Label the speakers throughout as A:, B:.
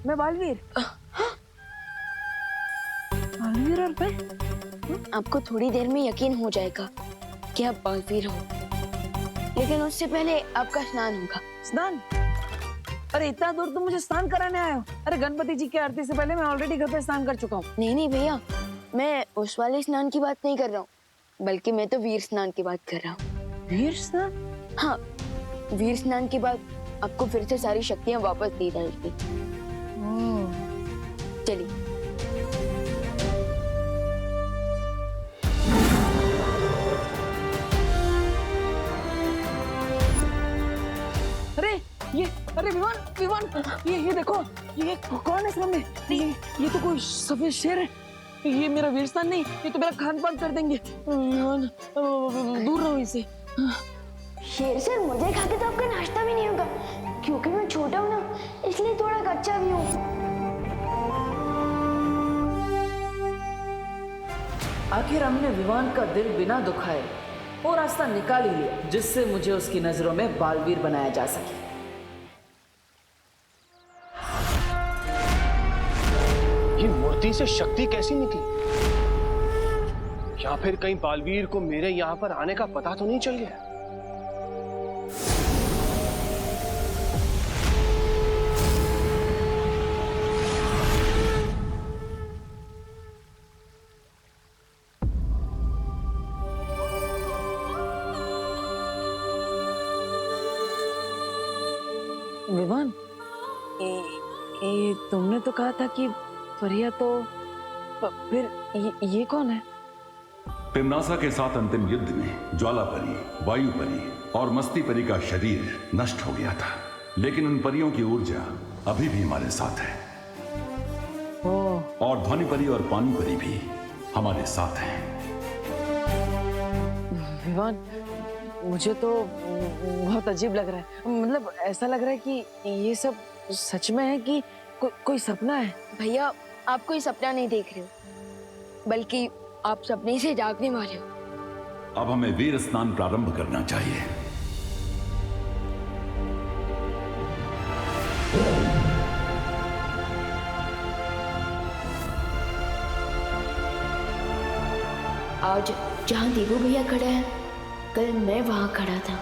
A: मैं बालवीर। बालवीर और मैं?
B: आपको थोड़ी देर में यकीन हो जाएगा कि आप बालवीर हो, लेकिन उससे पहले आपका स्नान होगा।
A: स्नान? अरे इतना दूर तुम मुझे स्नान कराने आए हो? अरे गणपति जी की आरती से पहले मैं ऑलरेडी घर पे स्नान कर चुका हूँ।
B: नहीं नहीं भैया, मैं उस वाले स्नान की बात नहीं कर रहा हूँ, बल्कि मैं तो वीर स्नान की बात कर रहा हूँ।
A: वीर स्नान?
B: हाँ, वीर स्नान के बाद आपको फिर से सारी शक्तियाँ वापस दी जाएगी। चलिए।
A: अरे विवान, विवान, ये देखो, ये कौन है सामने? ये तो कोई सफेद शेर है। ये मेरा वीरस्तान नहीं, ये तो मेरा खान पान कर देंगे। विवान, दूर रहो इसे।
B: शेर सर, मुझे खा के तो आपका नाश्ता भी नहीं होगा, क्योंकि मैं छोटा हूँ ना, इसलिए थोड़ा कच्चा भी हूँ।
A: आखिर हमने विवान का दिल बिना दुखाए वो रास्ता निकाल ही लिया जिससे मुझे उसकी नजरों में बालवीर बनाया जा सके।
C: ये मूर्ति से शक्ति कैसी निकली? या फिर कहीं बालवीर को मेरे यहाँ पर आने का पता तो नहीं चल गया?
A: विवान, ये तुमने तो कहा था कि फरिया तो फिर ये कौन है?
D: तिम्नासा के साथ अंतिम युद्ध में ज्वालापरी, वायुपरी और मस्तीपरी का शरीर नष्ट हो गया था, लेकिन उन परियों की ऊर्जा अभी भी हमारे साथ है। और ध्वनिपरी और पानीपरी भी हमारे साथ हैं।
A: विवान, मुझे तो बहुत अजीब लग रहा है। मतलब ऐसा लग रहा है कि ये सब सच में है कि कोई सपना है।
B: भैया, आप कोई सपना नहीं देख रहे हो, बल्कि आप सपने से जागने वाले हो।
D: अब हमें वीर स्नान प्रारंभ करना चाहिए।
B: आज जहाँ देवू भैया खड़ा है, कल मैं वहां खड़ा था।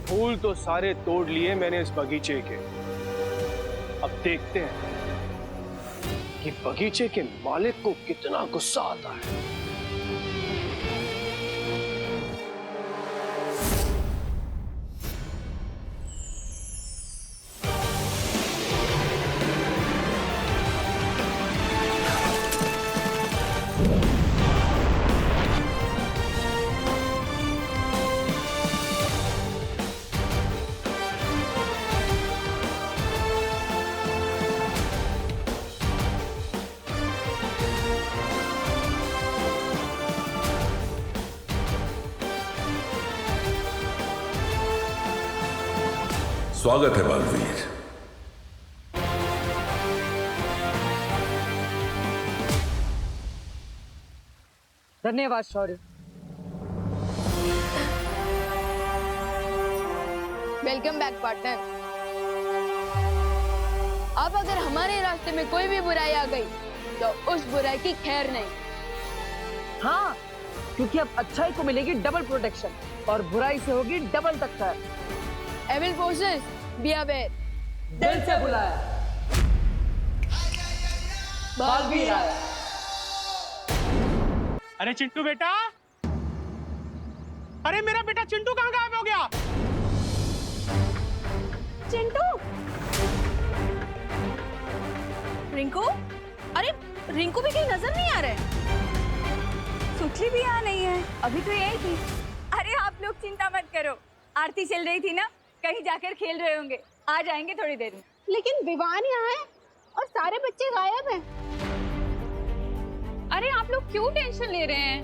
C: फूल तो सारे तोड़ लिए मैंने इस बगीचे के। अब देखते हैं कि बगीचे के मालिक को कितना गुस्सा आता है।
D: स्वागत है बालवीर।
A: धन्यवाद शौर्य।
B: Welcome back partner. अब अगर हमारे रास्ते में कोई भी बुराई आ गई तो उस बुराई की खैर नहीं।
A: हाँ, क्योंकि अब अच्छाई को मिलेगी डबल प्रोटेक्शन और बुराई से होगी डबल टक्कर।
B: Evil forces be aware.
A: दिल से बुलाया, बालवीर आया।
E: अरे चिंटू बेटा, अरे मेरा बेटा चिंटू कहाँ गायब हो गया?
F: चिंटू, रिंकू, अरे रिंकू भी कहीं नजर नहीं आ रहा है। सुखली भी यहाँ नहीं है, अभी तो यही थी। अरे आप लोग चिंता मत करो, आरती चल रही थी ना, कहीं जाकर खेल रहे होंगे, आ जाएंगे थोड़ी देर में।
G: लेकिन विवान यहाँ है और सारे बच्चे गायब हैं।
F: अरे आप लोग क्यों टेंशन ले रहे हैं?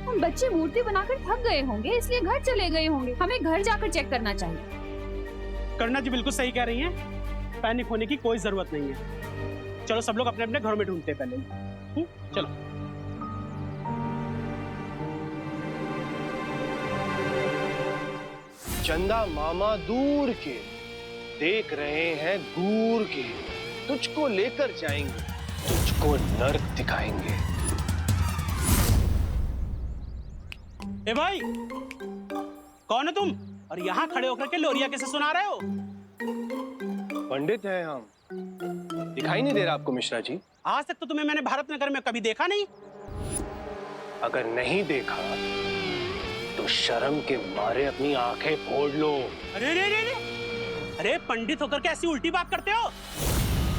F: हम बच्चे मूर्ति बनाकर थक गए होंगे, इसलिए घर चले गए होंगे। हमें घर जाकर चेक करना चाहिए।
E: करना जी बिल्कुल सही कह रही हैं। पैनिक होने की कोई जरूरत नहीं है। चलो सब लोग अपने अपने घरों में ढूंढते हैं पहले। चलो।
C: चंदा मामा दूर के देख रहे हैं, दूर के तुझको लेकर जाएंगे, तुझको नर्क दिखाएंगे।
E: ए भाई, कौन है तुम? और यहाँ खड़े होकर के लोरिया कैसे सुना रहे हो?
C: पंडित हैं हम, दिखाई नहीं दे रहा आपको मिश्रा जी?
E: आज तक तो तुम्हें मैंने भारत नगर में कभी देखा नहीं।
C: अगर नहीं देखा तो शर्म के मारे अपनी आंखें फोड़ लो।
E: अरे रे रे रे, अरे पंडित होकर के ऐसी उल्टी बात करते हो?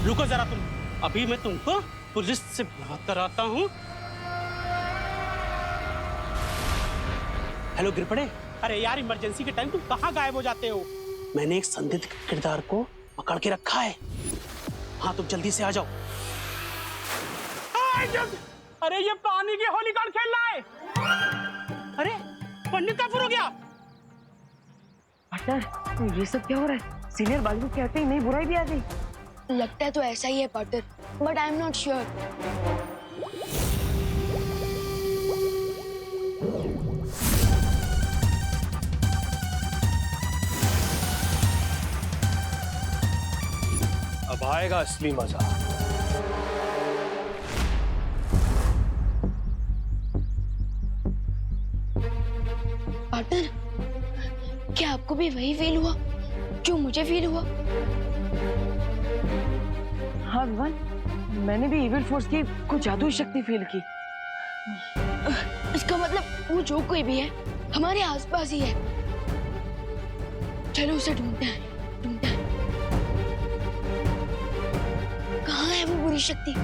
E: रुको जरा तुम, अभी मैं तुमको पुलिस से बात कराता हूँ। हेलो गिरपड़े, अरे यार इमरजेंसी के टाइम तुम कहाँ गायब हो जाते हो? मैंने एक संदिग्ध किरदार को पकड़ के रखा है। हाँ तुम जल्दी से आ जाओ। अरे ये पानी की होली कौन खेल रहा है? अरे पंडित कहाँ हो गया?
A: पार्टनर, ये सब क्या हो रहा है? सीनियर बालवीर कहते ही नहीं बुराई भी आ गई।
B: लगता है तो ऐसा ही है partner, but I am not sure.
C: अब आएगा असली मजा।
B: पार्टनर, क्या आपको भी वही फील हुआ जो मुझे फील हुआ?
A: हाँ विवान, मैंने भी इविल फोर्स की कुछ जादुई शक्ति फील की।
B: इसका मतलब वो जो कोई भी है हमारे आसपास ही है। चलो उसे ढूंढते हैं, ढूंढते हैं। कहाँ है वो बुरी शक्ति?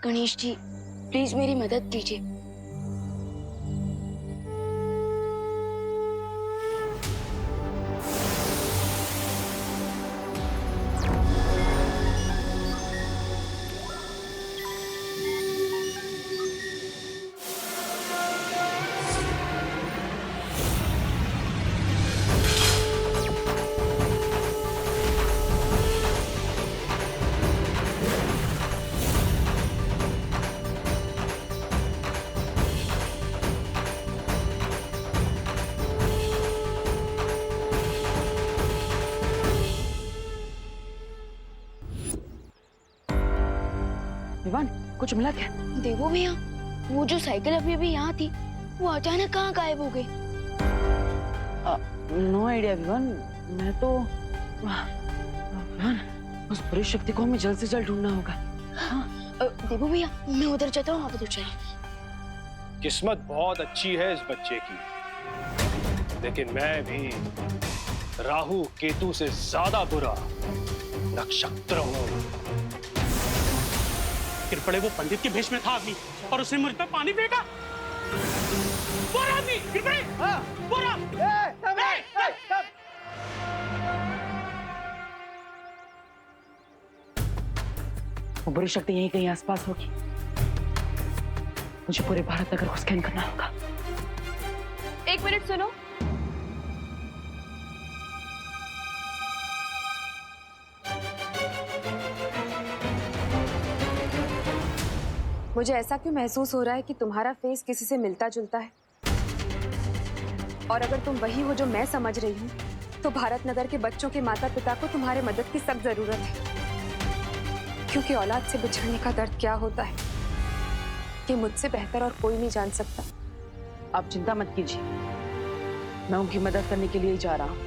B: गणेश जी, प्लीज मेरी मदद कीजिए।
A: विवान, कुछ मिला क्या?
B: देखो भैया, वो जो साइकिल अभी अभी यहाँ थी, वो अचानक कहाँ गायब हो गई?
A: No idea Vivaan. मैं तो विवान, उस बुरी शक्ति को हमें जल्द से जल्द ढूंढना होगा।
B: देखो भैया, मैं उधर जाता हूँ, आप उधर चलिए।
C: किस्मत बहुत अच्छी है इस बच्चे की, लेकिन मैं भी राहु केतु से ज्यादा बुरा नक्षत्र हूँ।
E: किरपड़े, वो पंडित के भेष में था आदमी और उसने मुझ पे पानी फेंका। वो आदमी, किरपड़े, वो
A: वो बुरी शक्ति यहीं कहीं आसपास होगी। मुझे पूरे भारत नगर को स्कैन करना होगा।
F: एक मिनट सुनो,
H: मुझे ऐसा क्यों महसूस हो रहा है कि तुम्हारा फेस किसी से मिलता जुलता है। और अगर तुम वही हो जो मैं समझ रही हूँ, तो भारत नगर के बच्चों के माता पिता को तुम्हारे मदद की सख्त जरूरत है। क्योंकि औलाद से बिछड़ने का दर्द क्या होता है, ये मुझसे बेहतर और कोई नहीं जान सकता।
A: आप चिंता मत कीजिए, मैं उनकी मदद करने के लिए ही जा रहा हूँ।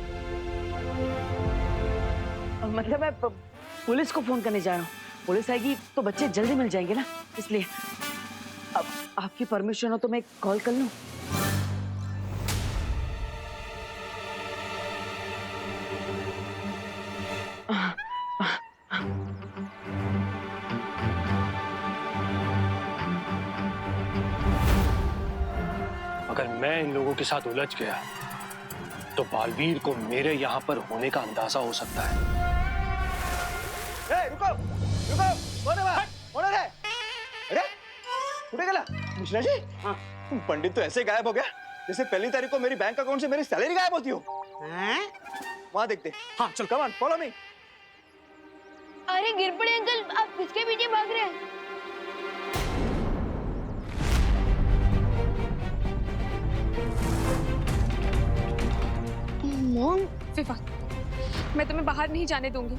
A: मतलब मैं पुलिस को फोन करने जा रहा हूँ। पुलिस आएगी तो बच्चे जल्दी मिल जाएंगे ना, इसलिए अब आपकी परमिशन हो तो मैं कॉल कर लूँ?
C: अगर मैं इन लोगों के साथ उलझ गया तो बालवीर को मेरे यहाँ पर होने का अंदाजा हो सकता है।
I: रुको रुको, कौन है? अरे उठे गला मिश्रा जी। हाँ। पंडित तो ऐसे गायब हो गया जैसे पहली तारीख को मेरी बैंक अकाउंट से मेरी सैलरी गायब होती हो। वहां देखते। हाँ चल, कम ऑन, फॉलो मी।
B: अरे गिर पड़े अंकल, आप किसके पीछे भाग रहे हैं? मॉम,
H: विवा, मैं तुम्हें बाहर नहीं जाने दूंगी।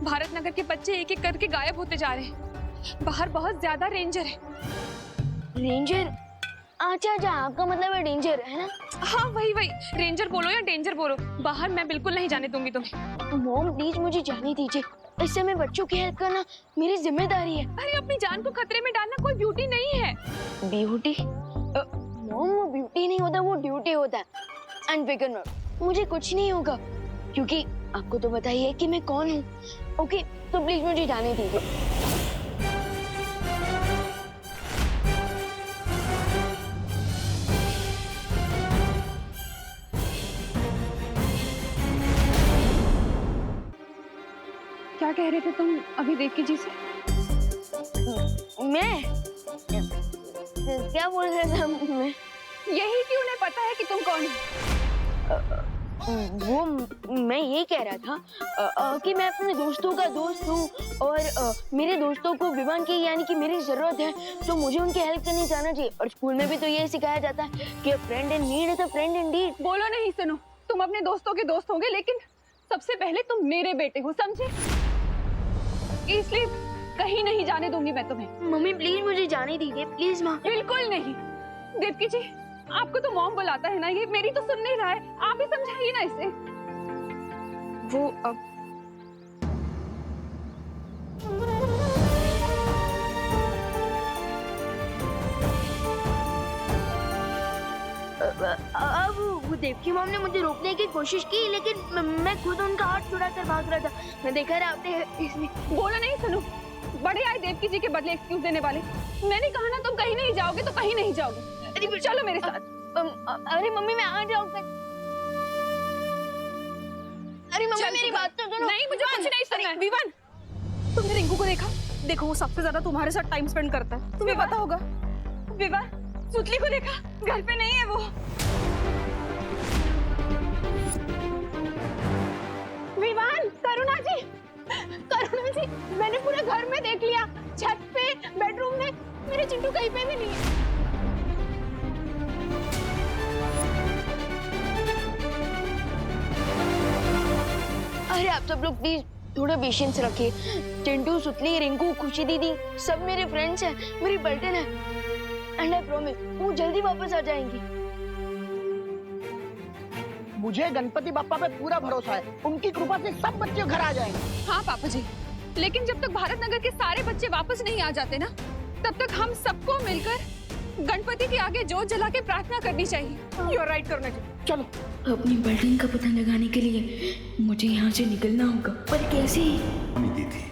H: भारत नगर के बच्चे एक एक करके गायब होते जा रहे हैं। बाहर बहुत ज्यादा रेंजर है।
B: रेंजर? अच्छा, आपका मतलब है डेंजर, है ना?
H: हाँ वही, रेंजर बोलो या डेंजर बोलो, बाहर मैं बिल्कुल नहीं जाने दूंगी तुम्हें।
B: मॉम प्लीज मुझे जाने दीजिए, इससे मैं बच्चों की हेल्प करना मेरी जिम्मेदारी है।
H: अरे अपनी जान को खतरे में डालना कोई ब्यूटी नहीं है।
B: ब्यूटी? मॉम वो ब्यूटी नहीं होता, वो ड्यूटी होता है। एंड फिकर मत, मुझे कुछ नहीं होगा क्योंकि आपको तो बताइए कि मैं कौन हूँ। ओके, तो प्लीज मुझे जाने दीजिए।
H: क्या कह रहे थे तुम अभी देवकी जी से?
B: मैं क्या बोल रहा था मैं?
H: यही कि उन्हें पता है कि तुम कौन हो।
B: वो मैं ये कह रहा था कि मैं अपने दोस्तों का दोस्त हूँ और मेरे दोस्तों को विवान की यानी कि मेरी जरूरत है तो मुझे उनकी हेल्प करने जाना चाहिए। और स्कूल में भी तो ये सिखाया जाता है कि friend in need is a friend Indeed.
H: बोलो नहीं सुनो, तुम अपने दोस्तों के दोस्त होंगे लेकिन सबसे पहले तुम मेरे बेटे हो, समझे? इसलिए कहीं नहीं जाने दूंगी मैं तुम्हें।
B: मम्मी प्लीज मुझे जाने दीजिए, प्लीज माँ।
H: बिल्कुल नहीं। देवकी जी, आपको तो मॉम बुलाता है ना, ये मेरी तो सुन नहीं रहा है, आप ही समझाइए ना इसे। वो
B: अब वो देवकी मॉम ने मुझे रोकने की कोशिश की लेकिन मैं खुद उनका हाथ छुड़ा कर भाग रहा था। मैं देखा रहा आपने इसलिए।
H: बोलो नहीं सुनो, बड़े आए देवकी जी के बदले एक्सक्यूज देने वाले। मैंने कहा ना तुम कहीं नहीं जाओगे तो कहीं नहीं जाओगे। अरे चलो मेरे साथ।
B: अरे मम्मी मैं आ जाऊंगा। अरे मम्मी मेरी बात तो सुनो।
H: नहीं मुझे कुछ नहीं सुनना है। विवान, तुमने रिंकू को देखा? देखो वो सबसे ज्यादा तुम्हारे साथ टाइम स्पेंड करता है, तुम्हें पता होगा। विवान, सुतली को देखा? घर पे नहीं है वो।
G: विवान, करुणा जी, मैंने पूरे घर में देख लिया, छत पे, बेडरूम में, मेरे चिंटू कहीं पे भी नहीं है।
B: अरे आप सब लोग प्लीज थोड़ा पेशेंस रखिए। चिंटू, सुतली, रिंकू, खुशी दीदी सब मेरे फ्रेंड्स हैं, मेरी पलटन है। एंड आई प्रॉमिस वो जल्दी वापस आ जाएंगी।
I: मुझे गणपति बप्पा पे पूरा भरोसा है, उनकी कृपा से सब बच्चे घर आ जाएंगे।
H: हाँ पापा जी, लेकिन जब तक भारत नगर के सारे बच्चे वापस नहीं आ जाते ना, तब तक हम सबको मिलकर गणपति के आगे जोत जला के प्रार्थना करनी चाहिए। यू आर राइट करुणा जी।
I: चलो।
B: अपनी बिल्डिंग का पता लगाने के लिए मुझे यहाँ से निकलना होगा, पर कैसे?
D: दी थी।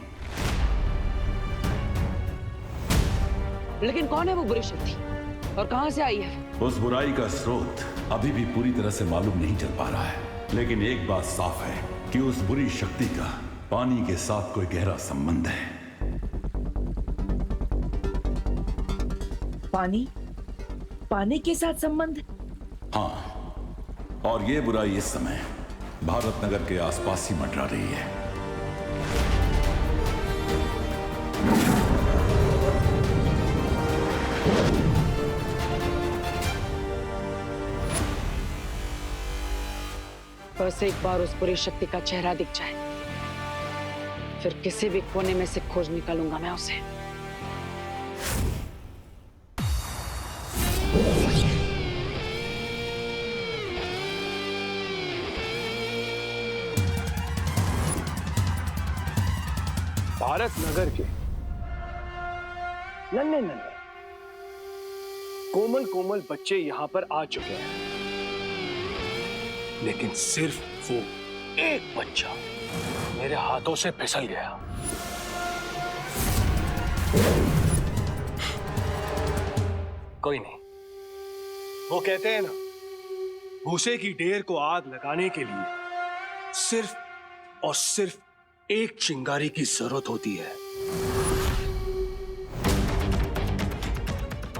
A: लेकिन कौन है वो बुरी शक्ति और कहां से आई है?
D: उस बुराई का स्रोत अभी भी पूरी तरह से मालूम नहीं चल पा रहा है, लेकिन एक बात साफ है कि उस बुरी शक्ति का पानी के साथ कोई गहरा संबंध है।
A: पानी के साथ संबंध?
D: हाँ, और ये बुराई इस समय भारत नगर के आसपास ही मंडरा रही है।
A: बस एक बार उस पूरी शक्ति का चेहरा दिख जाए, फिर किसी भी कोने में से खोज निकालूंगा मैं उसे।
C: भारत नगर के नन्हे नन्हे कोमल कोमल बच्चे यहां पर आ चुके हैं, लेकिन सिर्फ वो एक बच्चा मेरे हाथों से फिसल गया। कोई नहीं, वो कहते हैं ना, भूसे की ढेर को आग लगाने के लिए सिर्फ और सिर्फ एक चिंगारी की जरूरत होती है,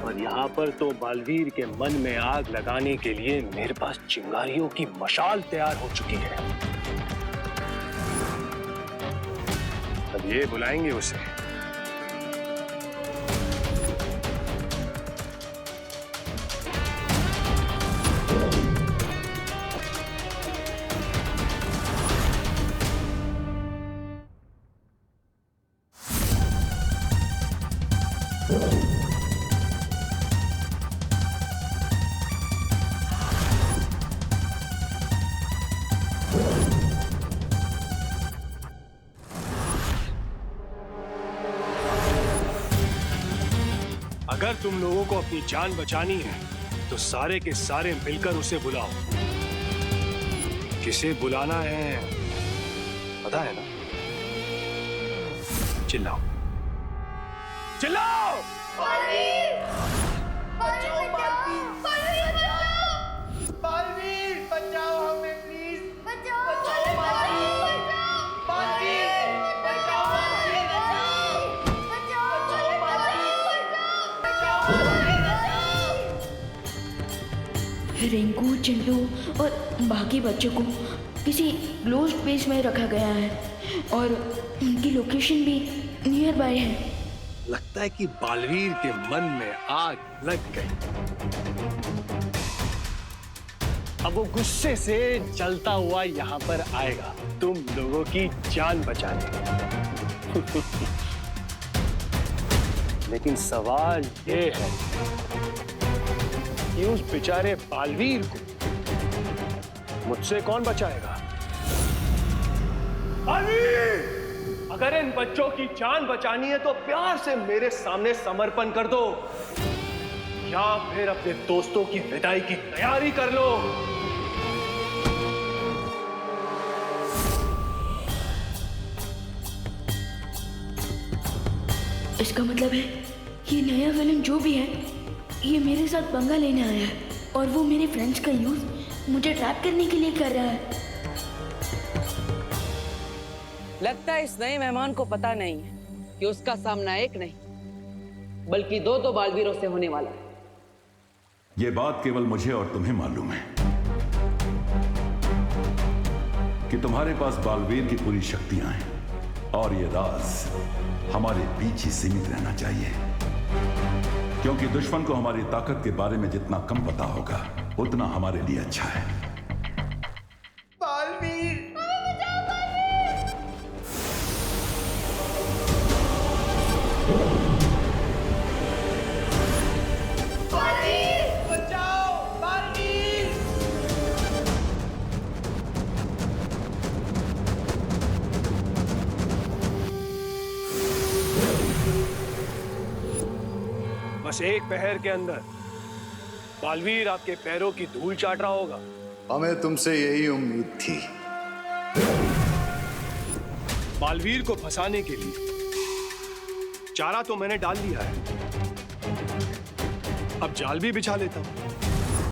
C: और यहाँ पर तो बालवीर के मन में आग लगाने के लिए मेरे पास चिंगारियों की मशाल तैयार हो चुकी है। अब ये बुलाएंगे उसे। अगर तुम लोगों को अपनी जान बचानी है तो सारे के सारे मिलकर उसे बुलाओ। किसे बुलाना है पता है ना? चिल्लाओ चिल्लाओ।
I: बालवीर बचाओ हमें प्लीज, बचाओ बालवीर, बालवीर बचाओ,
B: रिंकू, चिंटू और बाकी बच्चों को किसी क्लोज्ड प्लेस में रखा गया है और उनकी लोकेशन भी नियर बाय है।
C: लगता है कि बालवीर के मन में आग लग गई। अब वो गुस्से से जलता हुआ यहाँ पर आएगा तुम लोगों की जान बचाने। लेकिन सवाल ये है कि उस बेचारे बालवीर को मुझसे कौन बचाएगा? बालवीर! अगर इन बच्चों की जान बचानी है तो प्यार से मेरे सामने समर्पण कर दो, या फिर अपने दोस्तों की विदाई की तैयारी कर लो।
B: इसका मतलब है ये नया विलन जो भी है ये मेरे साथ पंगा लेने आया है और वो मेरे फ्रेंड्स का यूज मुझे ट्रैप करने के लिए कर रहा है।
A: लगता है इस नए मेहमान को पता नहीं है कि उसका सामना एक नहीं बल्कि दो बालवीरों से होने वाला है।
D: ये बात केवल मुझे और तुम्हें मालूम है कि तुम्हारे पास बालवीर की पूरी शक्तियां हैं और ये राज हमारे बीच ही सीमित रहना चाहिए, क्योंकि दुश्मन को हमारी ताकत के बारे में जितना कम पता होगा उतना हमारे लिए अच्छा है।
I: बालवीर बचाओ, बालवीर!
C: बस एक पहर के अंदर बालवीर आपके पैरों की धूल चाट रहा होगा।
J: हमें तुमसे यही उम्मीद थी।
C: बालवीर को फंसाने के लिए चारा तो मैंने डाल दिया है, अब जाल भी बिछा लेता हूं।